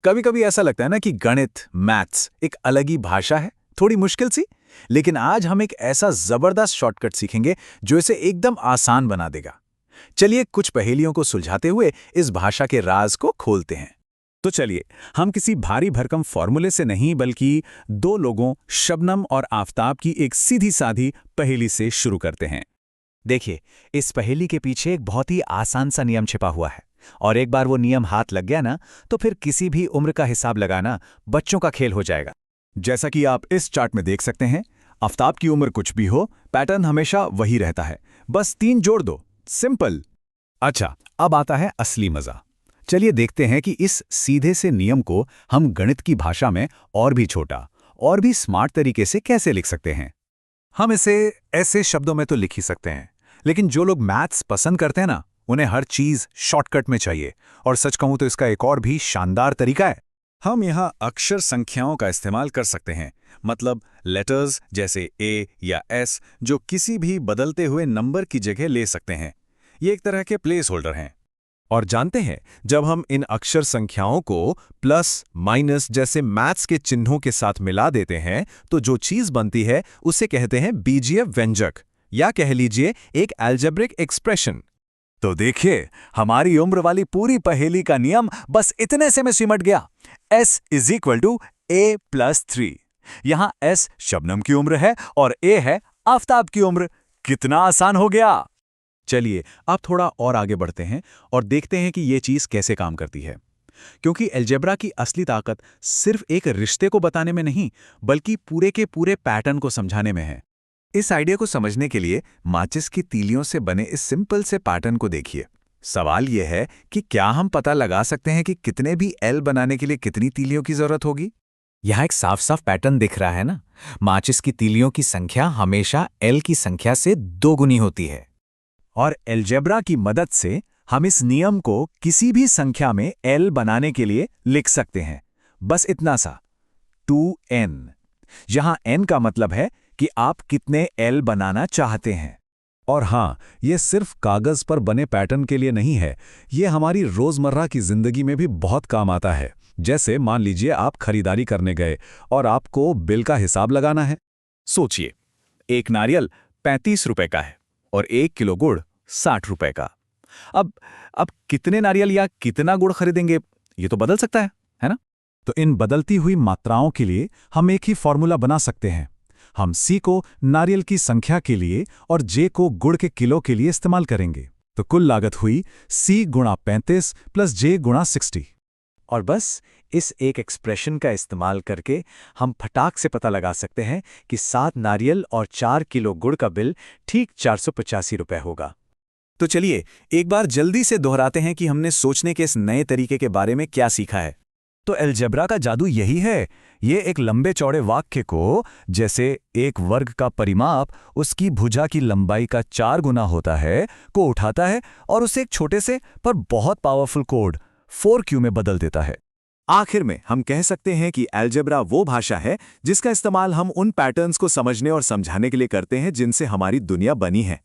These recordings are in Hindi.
कभी कभी ऐसा लगता है ना कि गणित मैथ्स एक अलग ही भाषा है, थोड़ी मुश्किल सी। लेकिन आज हम एक ऐसा जबरदस्त शॉर्टकट सीखेंगे जो इसे एकदम आसान बना देगा। चलिए कुछ पहेलियों को सुलझाते हुए इस भाषा के राज को खोलते हैं। तो चलिए, हम किसी भारी भरकम फॉर्मूले से नहीं बल्कि दो लोगों शबनम और आफताब की एक सीधी साधी पहेली से शुरू करते हैं। देखिए, इस पहेली के पीछे एक बहुत ही आसान सा नियम छिपा हुआ है, और एक बार वो नियम हाथ लग गया ना, तो फिर किसी भी उम्र का हिसाब लगाना बच्चों का खेल हो जाएगा। जैसा कि आप इस चार्ट में देख सकते हैं, आफताब की उम्र कुछ भी हो, पैटर्न हमेशा वही रहता है। बस 3 जोड़ दो, सिंपल। अच्छा, अब आता है असली मजा। चलिए देखते हैं कि इस सीधे से नियम को हम गणित की भाषा में और भी छोटा और भी स्मार्ट तरीके से कैसे लिख सकते हैं। हम इसे ऐसे शब्दों में तो लिख ही सकते हैं, लेकिन जो लोग मैथ्स पसंद करते हैं ना, उन्हें हर चीज शॉर्टकट में चाहिए। और सच कहूं तो इसका एक और भी शानदार तरीका है। हम यहाँ अक्षर संख्याओं का इस्तेमाल कर सकते हैं, मतलब लेटर्स जैसे ए या एस, जो किसी भी बदलते हुए नंबर की जगह ले सकते हैं। ये एक तरह के प्लेस होल्डर हैं। और जानते हैं, जब हम इन अक्षर संख्याओं को प्लस माइनस जैसे मैथ्स के चिन्हों के साथ मिला देते हैं, तो जो चीज बनती है उसे कहते हैं बीजीय व्यंजक, या कह लीजिए एक अलजेब्रिक एक्सप्रेशन। तो देखिए, हमारी उम्र वाली पूरी पहेली का नियम बस इतने से में सिमट गया। s = a+3। यहां s शबनम की उम्र है और a है आफताब की उम्र। कितना आसान हो गया। चलिए अब थोड़ा और आगे बढ़ते हैं और देखते हैं कि ये चीज कैसे काम करती है। क्योंकि अलजेब्रा की असली ताकत सिर्फ एक रिश्ते को बताने में नहीं, बल्कि पूरे के पूरे पैटर्न को समझाने में है। इस आइडिया को समझने के लिए माचिस की तीलियों से बने इस सिंपल से पैटर्न को देखिए। सवाल यह है कि क्या हम पता लगा सकते हैं कि कितने भी एल बनाने के लिए कितनी तीलियों की जरूरत होगी। यहाँ एक साफ साफ पैटर्न दिख रहा है ना। माचिस की तीलियों की संख्या हमेशा एल की संख्या से 2 गुनी होती है। और अलजेब्रा की मदद से हम इस नियम को किसी भी संख्या में एल बनाने के लिए लिख सकते हैं। बस इतना सा, 2n। यहां n का मतलब है कि आप कितने एल बनाना चाहते हैं। और हां, ये सिर्फ कागज पर बने पैटर्न के लिए नहीं है, ये हमारी रोजमर्रा की जिंदगी में भी बहुत काम आता है। जैसे मान लीजिए आप खरीदारी करने गए और आपको बिल का हिसाब लगाना है। सोचिए, एक नारियल 35 रुपए का है और 1 किलो गुड़ 60 रुपए का। अब कितने नारियल या कितना गुड़ खरीदेंगे, ये तो बदल सकता है ना? तो इन बदलती हुई मात्राओं के लिए हम एक ही फॉर्मूला बना सकते हैं। हम C को नारियल की संख्या के लिए और J को गुड़ के किलो के लिए इस्तेमाल करेंगे। तो कुल लागत हुई C × 35 + J × 60। और बस इस एक एक्सप्रेशन का इस्तेमाल करके हम फटाक से पता लगा सकते हैं कि 7 नारियल और 4 किलो गुड़ का बिल ठीक 485 रुपए होगा। तो चलिए एक बार जल्दी से दोहराते हैं कि हमने सोचने के इस नए तरीके के बारे में क्या सीखा है। तो अलजेब्रा का जादू यही है। ये एक लंबे चौड़े वाक्य को, जैसे एक वर्ग का परिमाप उसकी भुजा की लंबाई का 4 गुना होता है, को उठाता है और उसे एक छोटे से पर बहुत पावरफुल कोड 4Q में बदल देता है। आखिर में हम कह सकते हैं कि अलजेब्रा वो भाषा है जिसका इस्तेमाल हम उन पैटर्न्स को समझने और समझाने के लिए करते हैं जिनसे हमारी दुनिया बनी है।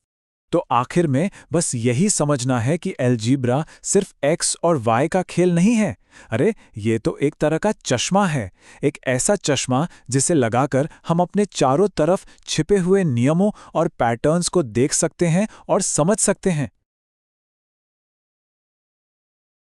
तो आखिर में बस यही समझना है कि अलजेब्रा सिर्फ x और y का खेल नहीं है। अरे, ये तो एक तरह का चश्मा है। एक ऐसा चश्मा जिसे लगाकर हम अपने चारों तरफ छिपे हुए नियमों और पैटर्न्स को देख सकते हैं और समझ सकते हैं।